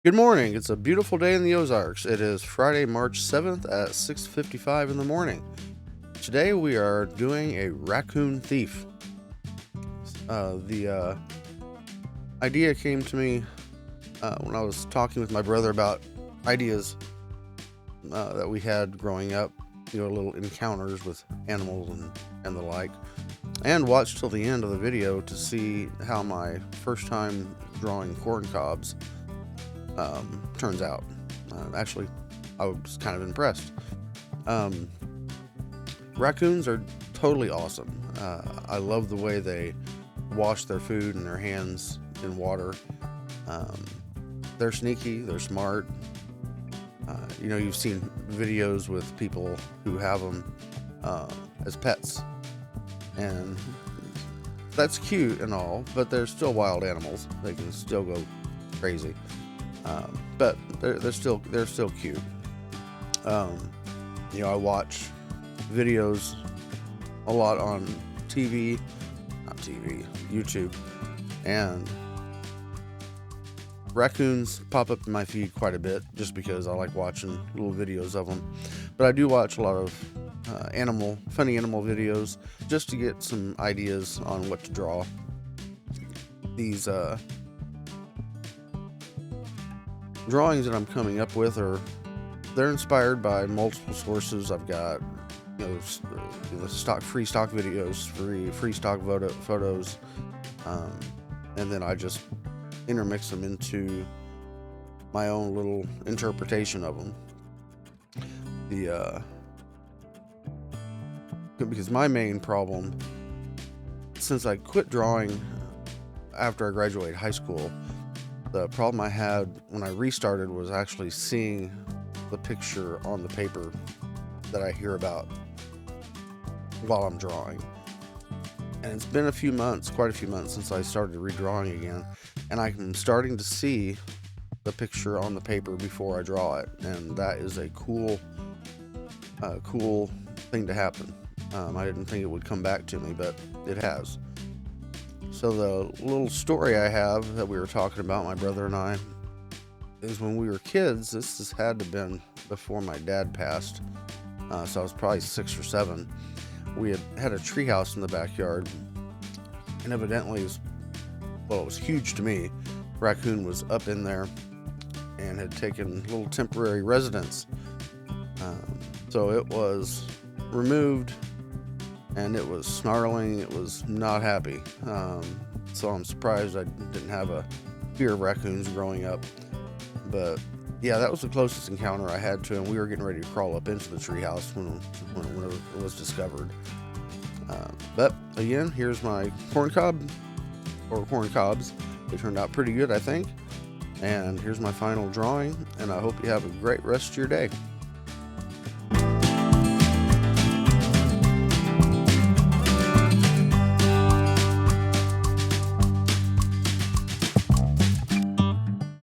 Good morning. It's a beautiful day in the Ozarks. It is Friday, March 7th at 6:55 in the morning. Today we are doing a raccoon thief. The idea came to me when I was talking with my brother about ideas that we had growing up, little encounters with animals and the like, and watched till the end of the video to see how my first time drawing corn cobs turns out. Actually, I was kind of impressed. Raccoons are totally awesome. I love the way they wash their food and their hands in water. They're sneaky, they're smart. You've seen videos with people who have them as pets, and that's cute and all, but they're still wild animals. They can still go crazy. But they're still cute. I watch videos a lot on YouTube, and raccoons pop up in my feed quite a bit just because I like watching little videos of them. But I do watch a lot of funny animal videos just to get some ideas on what to draw. These drawings that I'm coming up with they're inspired by multiple sources. I've got free stock videos, free stock photos, and then I just intermix them into my own little interpretation of them. Because my main problem, since I quit drawing after I graduated high school, the problem I had when I restarted was actually seeing the picture on the paper that I hear about while I'm drawing. And it's been quite a few months since I started redrawing again, and I'm starting to see the picture on the paper before I draw it, and that is a cool thing to happen. I didn't think it would come back to me, but it has. So the little story I have that we were talking about, my brother and I, is when we were kids. This had to have been before my dad passed, so I was probably 6 or 7. We had a treehouse in the backyard, and evidently, it was huge to me. Raccoon was up in there and had taken a little temporary residence. So it was removed, and it was snarling. It was not happy. So I'm surprised I didn't have a fear of raccoons growing up. But yeah, that was the closest encounter I had to him. We were getting ready to crawl up into the treehouse when it was discovered. But again, here's my corn cobs. They turned out pretty good, I think. And here's my final drawing, and I hope you have a great rest of your day.